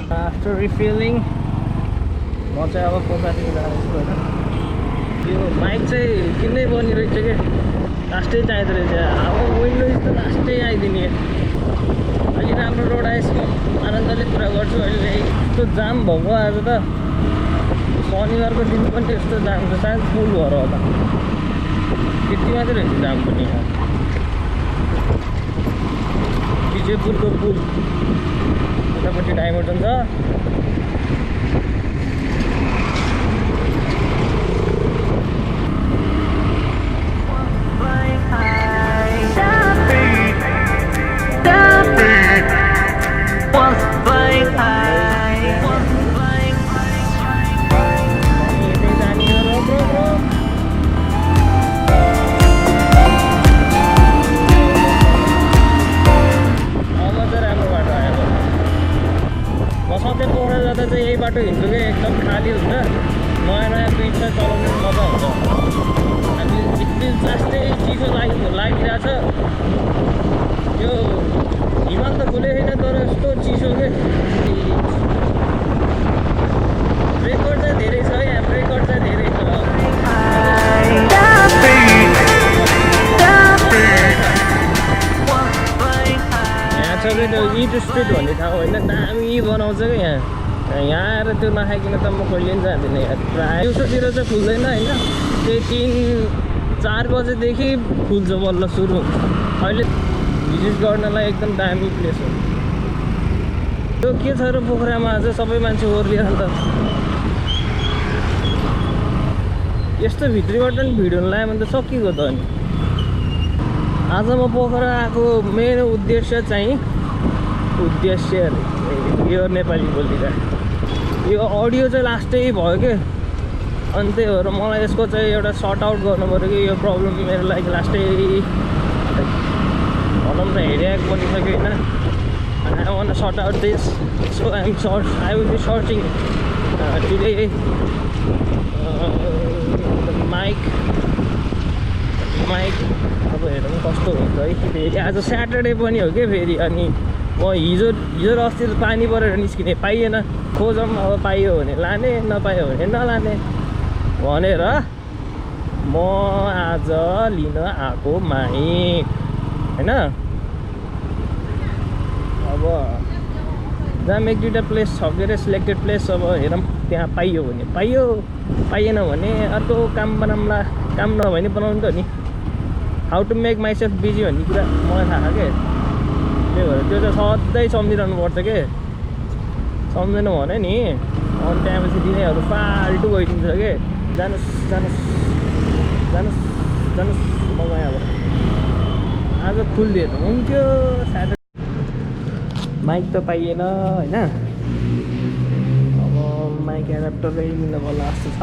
After refilling म चाहिँ अब पोखरातिर जाँदैछु होइन। यो माइक चाहिँ किन्नै पर्ने रहेछ कि लास्टै चाहिँदो रहेछ। अब विन्डोज त लास्टै आइदिने। अलि राम्रो रोड आएछ म आनन्दले कुरा गर्छु। अहिले यस्तो जाम भएको आज त शनिबारको दिन पनि यस्तो जाम छ सायद पुल भएर होला। त्यति मात्रै रहेछ जाम पनि। विजयपुरको पुल उतापट्टि डाइभर्जन छ। यही बाटो हिँड्छु कि एकदम खाली हुन्छ। नयाँ नयाँ ब्रिजमा चलाउनु मजा हुन्छ। अनि एकदिन लास्टै चिसो लागिरहेको छ। यो हिमाल त खुले छैन तर यस्तो चिसो के रेकर्ड चाहिँ धेरै छ यहाँ। रेकर्ड चाहिँ धेरै छ। यहाँ छ कि त्यो इट स्ट्रिट भन्ने ठाउँ होइन दामी बनाउँछ क्या यहाँ। यहाँ आएर त्यो नखाइकन त म कहिले पनि जाँदिनँ यार। प्रायः दिउँसोतिर चाहिँ खुल्दैन होइन। त्यही 3-4 बजेदेखि खुल्छ बल्ल सुरु। अहिले भिजिट गर्नलाई एकदम दामी प्लेस हो। त्यो के छ र पोखरामा चाहिँ सबै मान्छे ओर्लिएर अन्त यस्तो भित्रीबाट पनि भिडियो लगायो भने त सकिएको त अनि। आज म पोखरा आएको मेन उद्देश्य चाहिँ यो नेपाली बोलिरहेको यो अडियो चाहिँ लास्टै भयो कि। अनि त्यही भएर मलाई यसको चाहिँ एउटा सर्ट आउट गर्नु पऱ्यो कि यो प्रब्लम मेरो लागि लास्टै भनौँ न हेरिएको बनिसक्यो होइन। I want sort out this so I will be searching today माइक अब हेरौँ कस्तो हुन्छ है। फेरि आज स्याटरडे पनि हो कि फेरि। अनि म हिजो र अस्ति त पानी परेर निस्किने पाइएन। खोजौँ अब पाइयो भने लाने नपायो भने नलाने भनेर म आज लिन आएको माइक होइन। अब जहाँ एक दुईवटा प्लेस छ के अरे सिलेक्टेड प्लेस। अब हेरौँ त्यहाँ पाइयो भने पाइयो पाइएन भने अर्को काम बनाउँला। काम नभए पनि बनाउनु त नि। How to make myself busy भन्ने कुरा मलाई थाहा छ क्या। त्यही भएर त्यो चाहिँ सधैँ सम्झिरहनु पर्छ के। सम्झेन भने नि अनि त्यहाँपछि दिनेहरू फाल्टु गइदिन्छ के। जानुहोस् मलाई अब आज खुलिदियो त हुन्थ्यो। स्याटरडे माइक त पाइएन होइन। अब माइक एडाप्टरै लिन पर्ला जस्तो छ।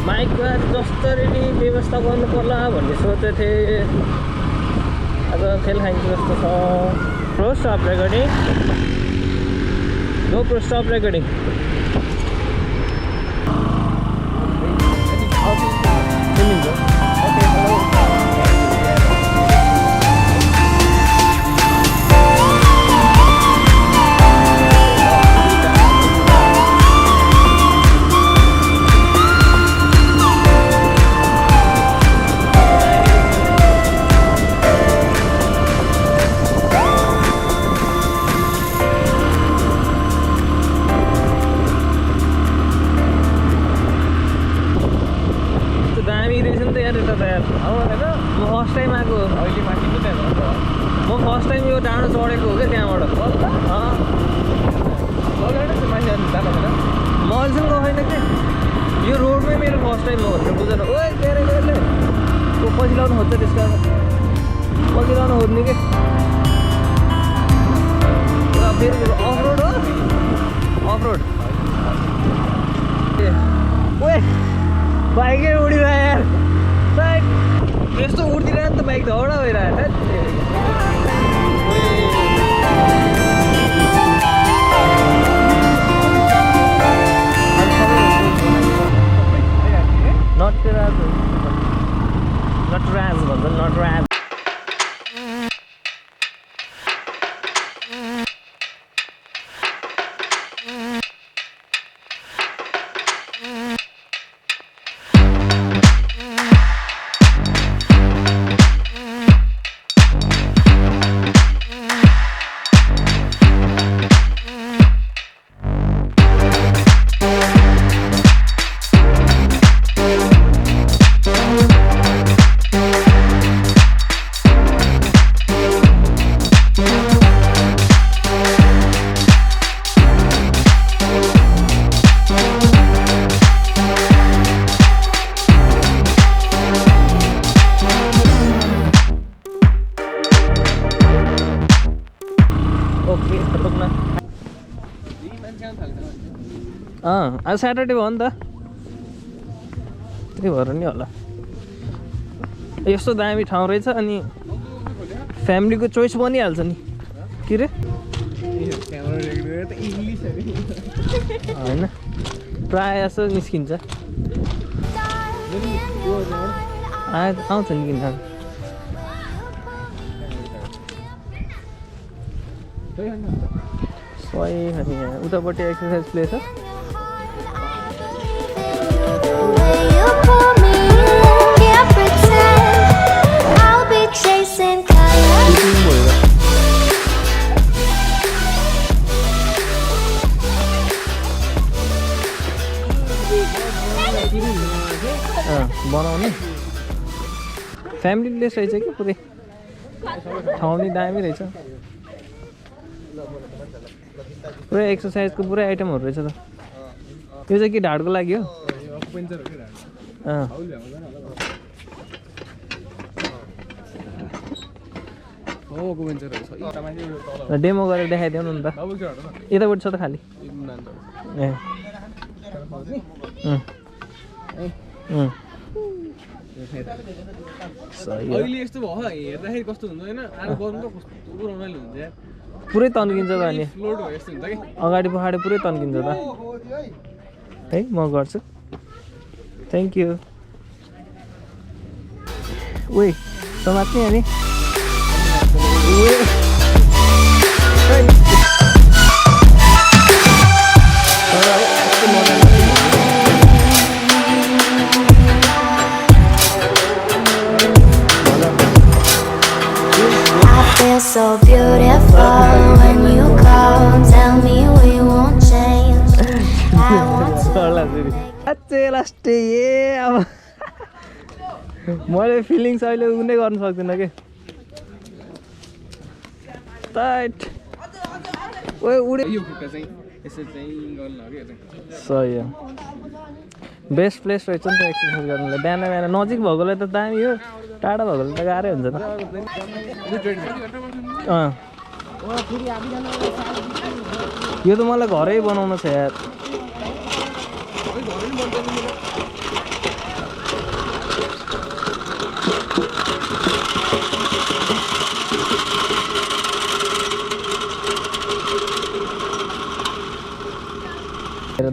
माइकको आज जसरी नि व्यवस्था गर्नु पर्ला भन्ने सोचेको थिएँ। आज खेल खाइन्छ जस्तो छ। प्रो स्टप रेकर्डिङ नो प्रो स्टप रेकर्डिङ। फर्स्ट टाइम यो डाँडो चढेको हो क्या त्यहाँबाट। म अहिलेसम्म गएको छैन कि यो रोडमै मेरो फर्स्ट टाइम हो भनेर बुझेर ओ धेरै पछि लाउनु खोज्छ। त्यसको पछि लाउनु खोज्ने कि फेरि अफ रोड हो। अफ रोड ओ बाइकै उडिरह्यो यार। बाइक यस्तो उड्दिरहेको नि त बाइक त हौडा भइरहेको नटराज भन्छ नटराज आज स्याटरडे भयो नि त त्यही भएर नि होला यस्तो दामी ठाउँ रहेछ अनि फ्यामिलीको चोइस बनिहाल्छ नि के रे होइन प्रायः जस्तो निस्किन्छ आउँछ नि किन सही अनि उतापट्टि एक्सर्साइज प्लेस छ बनाउने फ्यामिली प्लेस रहेछ कि पुरै ठाउँ नि दामी रहेछ पुरै एक्सर्साइजको पुरै आइटमहरू रहेछ त यो चाहिँ के ढाडको लागि हो डेमो गरेर देखाइदेऊ न त यतापट्टि छ त खालि पुरै तन्किन्छ त अनि अगाडि पछाडि पुरै तन्किन्छ त है म गर्छु थ्याङ्क यू ओइ समात्ने अनि So beautiful when you come, tell me we won't change. I want to last अब मैले फिलिङ्स अहिले उनी गर्नु सक्दिनँ कि टाइट ओ उडे सही हो बेस्ट प्लेस रहेछ नि त एक्सर्साइज गर्नुलाई बिहान बिहान नजिक भएकोलाई त दामी हो टाढा भएकोलाई त गाह्रै हुन्छ त यो त मलाई घरै बनाउनु छ यार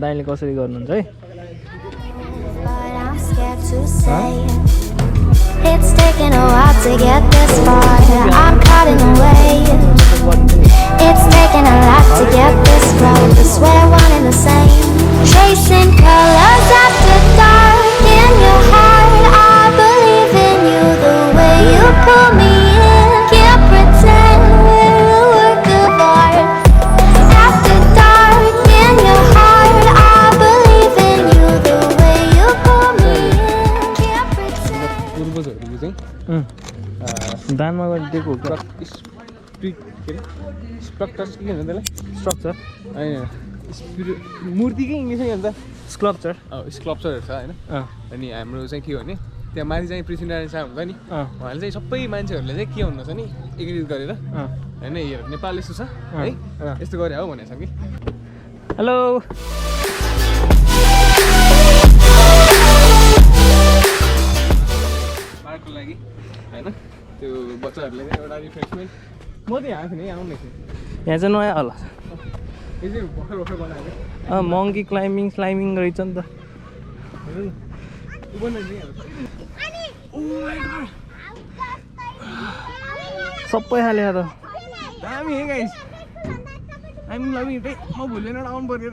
दाइले कसरी गर्नुहुन्छ है It's taken a while to get this far. I'm caught in the way. It's taken a lot to get this close. I swear one and the same. Chasing colors after dark in your heart. I believe in you the way you pull me in. Can't pretend we're a work of art. After dark in your heart. I believe in you the way you pull me in. Can't pretend. दानमा गरिदिएको structure के भन्छ त्यसलाई structure होइन मूर्तिकै English के भन्छ sculpture स्कल्पचरहरू छ होइन अनि हाम्रो चाहिँ के हो भने त्यहाँ माथि चाहिँ प्रेसिडेन्ट साहब हुन्छ नि उहाँले चाहिँ सबै मान्छेहरूले चाहिँ के भन्नु छ नि एग्रिज गरेर होइन हेर नेपाल यस्तो छ है यस्तो गरे हो भनेको छ कि हेलो पार्कको लागि होइन त्यो बच्चाहरूलाई चाहिँ एउटा रिफ्रेसमेन्ट म त यहाँ थिएँ नि आउने थिएँ यहाँ चाहिँ नयाँ होला यो चाहिँ भर्खर भर्खर बनाएको मङ्की क्लाइम्बिङ रहेछ नि त सबै हाल्यो त दामी है गाइस हामी लभी हिँड्दै म भुलेन आउनु पर्यो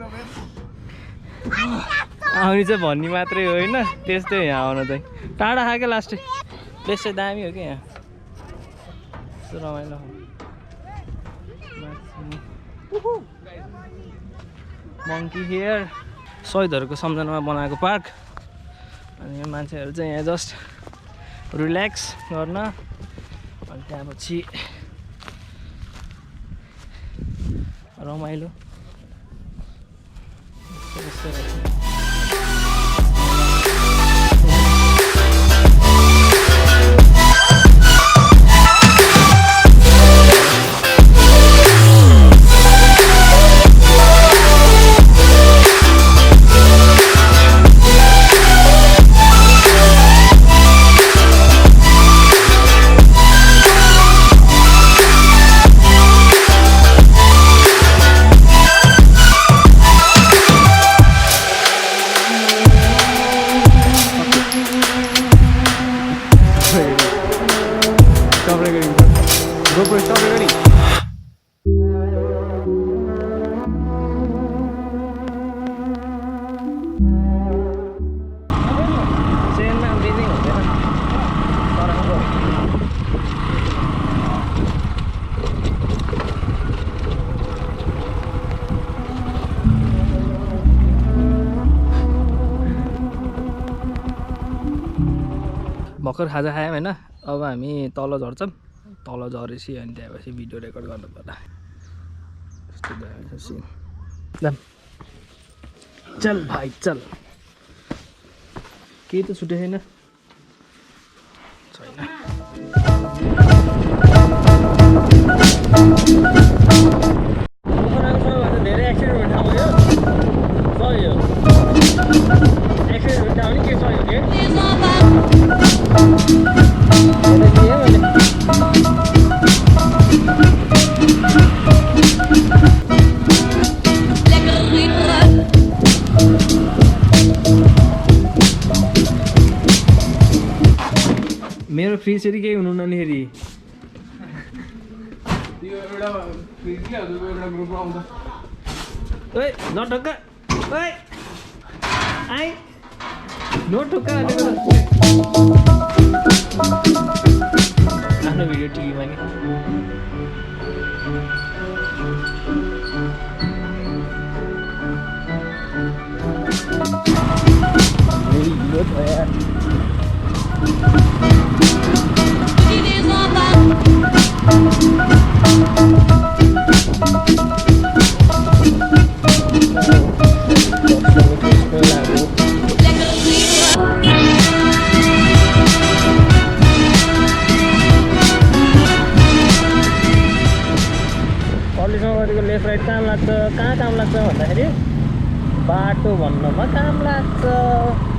आउने चाहिँ भन्ने मात्रै होइन त्यस्तै यहाँ आउनु चाहिँ टाढा खायो क्या लास्टै प्लेस चाहिँ दामी हो क्या यहाँ यस्तो रमाइलो मङ्की हियर शहीदहरूको सम्झनामा बनाएको पार्क अनि यो मान्छेहरू चाहिँ यहाँ जस्ट रिल्याक्स गर्न अनि त्यहाँपछि रमाइलो Stop recording. GoPro, stop recording. ट्रेनमा बिजी हुँदैन तरको भर्खर खाजा खायौँ होइन अब हामी तल झर्छौँ तल झरेपछि अनि त्यहाँपछि भिडियो रेकर्ड गर्नु पर्ला यस्तो दामी छ सिन चल भाइ चल केही त छुटे छैन धेरै एक्सिडेन्ट ठाउँ यो सही हो एक्सिडेन्ट ठाउँ नि के सही हो मेरो फ्री चाहिँ केही हुनु नि फेरि ओइ नठोक्का ओइ आइ नठोक्का आफ्नो भिडियो टिभीमा नि लेफ्ट राइट काम लाग्छ कहाँ काम लाग्छ भन्दाखेरि बाटो भन्नमा काम लाग्छ